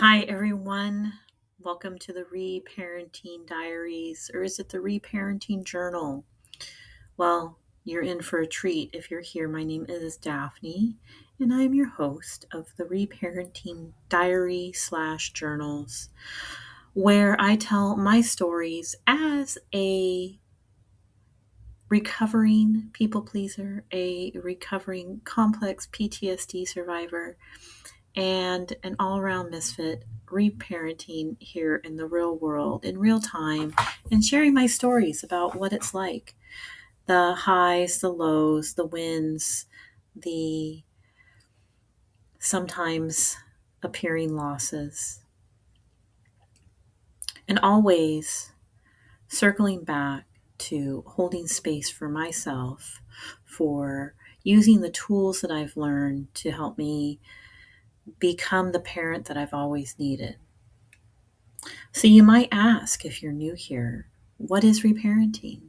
Hi, everyone. Welcome to the Reparenting Diaries, or is it the Reparenting Journal? Well, you're in for a treat if you're here. My name is Daphne, and I'm your host of the Reparenting Diary/Journals, where I tell my stories as a recovering people pleaser, a recovering complex PTSD survivor, and an all around misfit reparenting here in the real world in real time and sharing my stories about what it's like, the highs, the lows, the wins, the sometimes appearing losses, and always circling back to holding space for myself, for using the tools that I've learned to help me become the parent that I've always needed. So you might ask, if you're new here, what is reparenting?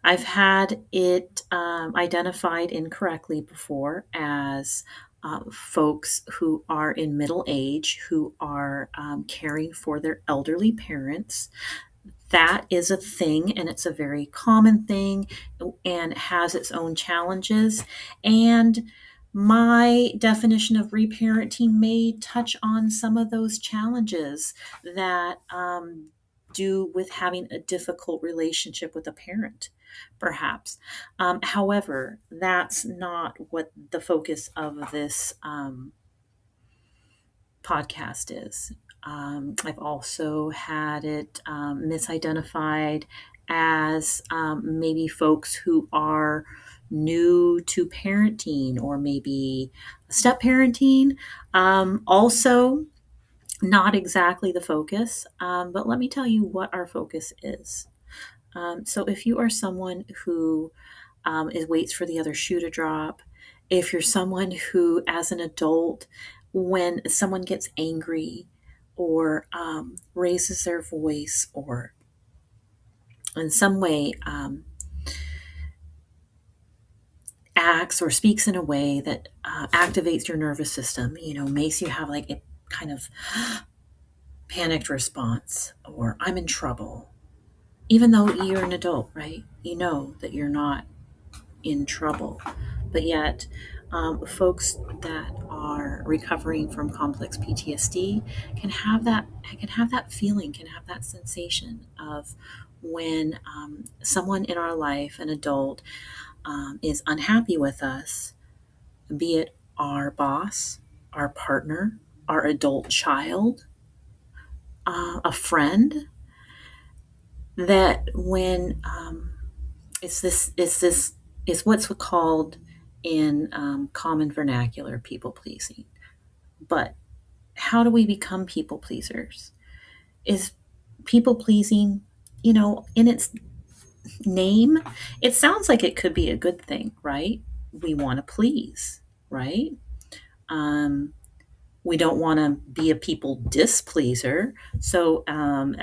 I've had it identified incorrectly before as folks who are in middle age who are caring for their elderly parents. That is a thing, and it's a very common thing and has its own challenges. And my definition of reparenting may touch on some of those challenges that do with having a difficult relationship with a parent, perhaps. However, that's not what the focus of this podcast is. I've also had it misidentified as maybe folks who are new to parenting or maybe step parenting. Also, not exactly the focus, but let me tell you what our focus is. So, if you are someone who waits for the other shoe to drop, if you're someone who, as an adult, when someone gets angry or raises their voice or in some way acts or speaks in a way that activates your nervous system, makes you have like a kind of panicked response or I'm in trouble, even though you're an adult, right? You know that you're not in trouble. But yet, folks that are recovering from complex PTSD can have that feeling, can have that sensation of when someone in our life, an adult, is unhappy with us, be it our boss, our partner, our adult child, a friend. That when it's what's called in common vernacular people pleasing. But how do we become people pleasers? Is people pleasing, in its name, it sounds like it could be a good thing, right? We want to please, right? Um, we don't want to be a people displeaser. So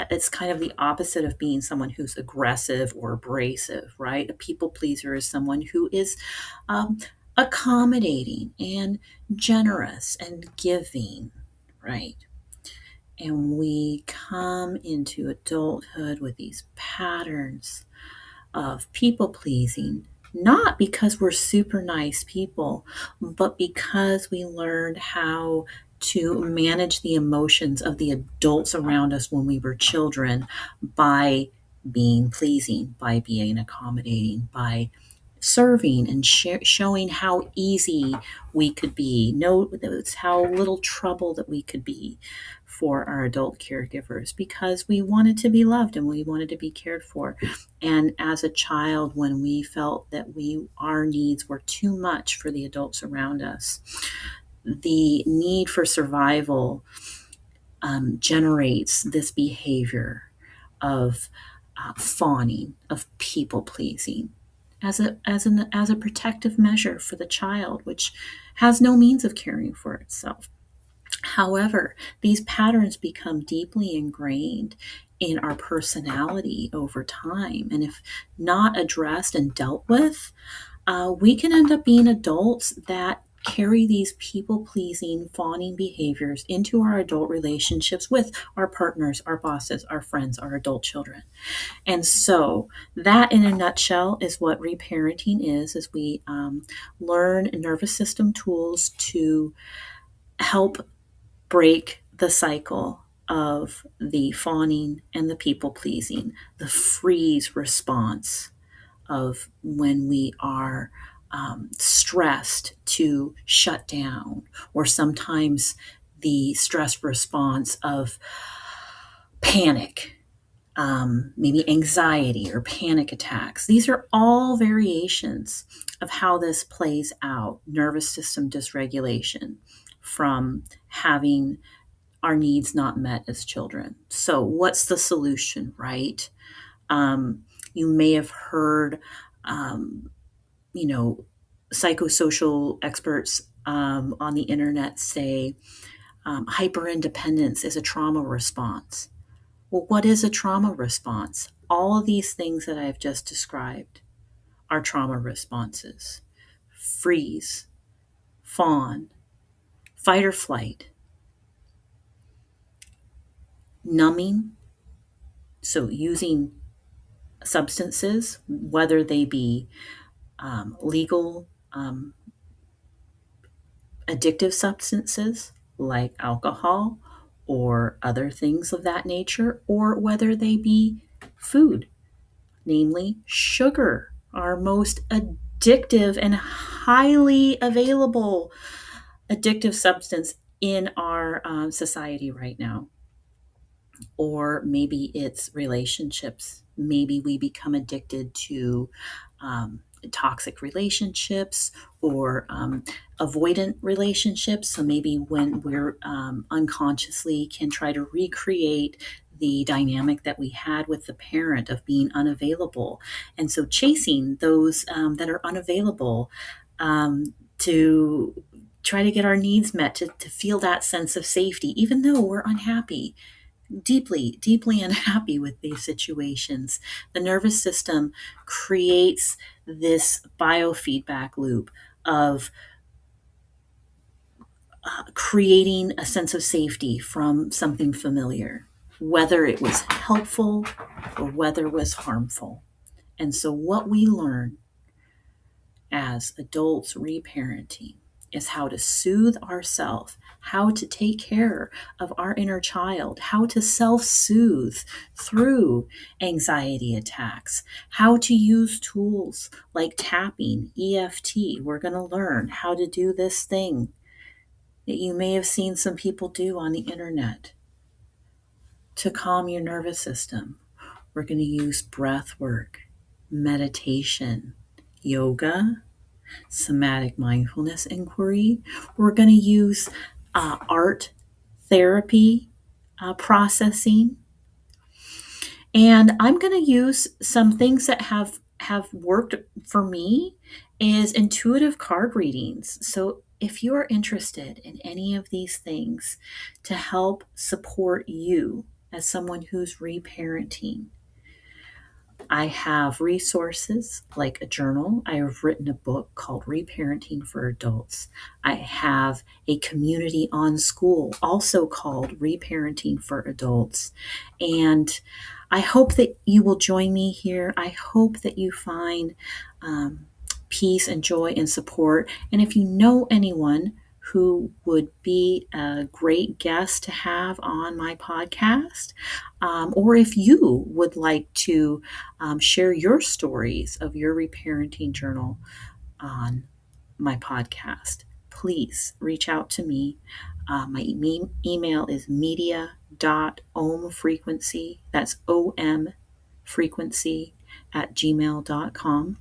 it's kind of the opposite of being someone who's aggressive or abrasive, right? A people pleaser is someone who is um, accommodating and generous and giving, right? And we come into adulthood with these patterns of people pleasing, not because we're super nice people, but because we learned how to manage the emotions of the adults around us when we were children by being pleasing, by being accommodating, by serving and showing how easy we could be. Notice how little trouble that we could be for our adult caregivers because we wanted to be loved and we wanted to be cared for. And as a child, when we felt that our needs were too much for the adults around us, the need for survival generates this behavior of fawning, of people pleasing, as a protective measure for the child, which has no means of caring for itself. However, these patterns become deeply ingrained in our personality over time, and if not addressed and dealt with, we can end up being adults that carry these people-pleasing, fawning behaviors into our adult relationships with our partners, our bosses, our friends, our adult children. And so that in a nutshell is what reparenting is we learn nervous system tools to help break the cycle of the fawning and the people pleasing, the freeze response of when we are stressed to shut down, or sometimes the stress response of panic, maybe anxiety or panic attacks. These are all variations of how this plays out, nervous system dysregulation from having our needs not met as children. So, what's the solution, right? You may have heard, um, you know, psychosocial experts on the internet say hyperindependence is a trauma response. Well, what is a trauma response? All of these things that I've just described are trauma responses: freeze, fawn, fight or flight, numbing. So, using substances, whether they be legal addictive substances like alcohol or other things of that nature, or whether they be food, namely sugar, our most addictive and highly available addictive substance in our society right now. Or maybe it's relationships. Maybe we become addicted to toxic relationships or avoidant relationships. So maybe when we're unconsciously can try to recreate the dynamic that we had with the parent of being unavailable. And so chasing those that are unavailable to try to get our needs met, to feel that sense of safety, even though we're unhappy, deeply unhappy with these situations. The nervous system creates this biofeedback loop of creating a sense of safety from something familiar, whether it was helpful or whether it was harmful. And so, what we learn as adults reparenting is how to soothe ourselves, how to take care of our inner child, how to self-soothe through anxiety attacks, how to use tools like tapping, EFT. We're going to learn how to do this thing that you may have seen some people do on the internet to calm your nervous system. We're going to use breath work, meditation, yoga, somatic mindfulness inquiry. We're going to use art therapy processing. And I'm going to use some things that have worked for me is intuitive card readings. So if you're interested in any of these things to help support you as someone who's reparenting, I have resources like a journal. I have written a book called Reparenting for Adults. I have a community on school also called Reparenting for Adults. And I hope that you will join me here. I hope that you find peace and joy and support. And if you know anyone who would be a great guest to have on my podcast, or if you would like to share your stories of your reparenting journal on my podcast, please reach out to me. My email is media.omfrequency, that's OM frequency @gmail.com.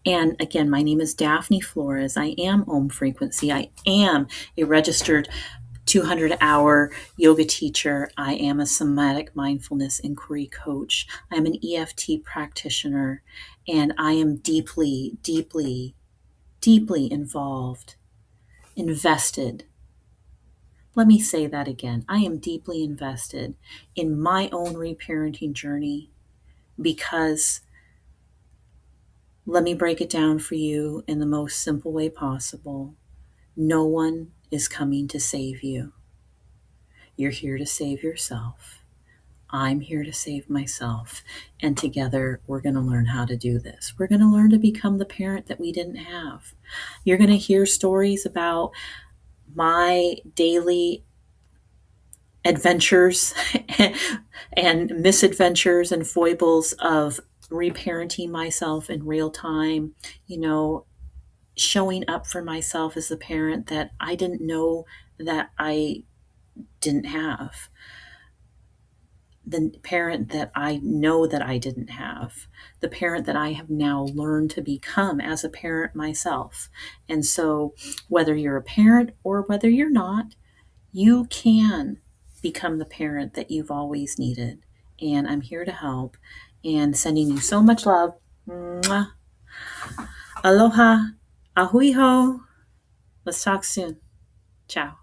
And again, my name is Daphne Flores. I am Om Frequency. I am a registered 200-hour yoga teacher. I am a somatic mindfulness inquiry coach. I'm an EFT practitioner, and I am deeply involved, invested. Let me say that again. I am deeply invested in my own reparenting journey because let me break it down for you in the most simple way possible. No one is coming to save you. You're here to save yourself. I'm here to save myself. And together, we're going to learn how to do this. We're going to learn to become the parent that we didn't have. You're going to hear stories about my daily adventures and misadventures and foibles of reparenting myself in real time, showing up for myself as the parent that I didn't know that I didn't have, the parent that I know that I didn't have, the parent that I have now learned to become as a parent myself. And so, whether you're a parent or whether you're not, you can become the parent that you've always needed. And I'm here to help and sending you so much love. Mwah. Aloha. Ahui ho. Let's talk soon. Ciao.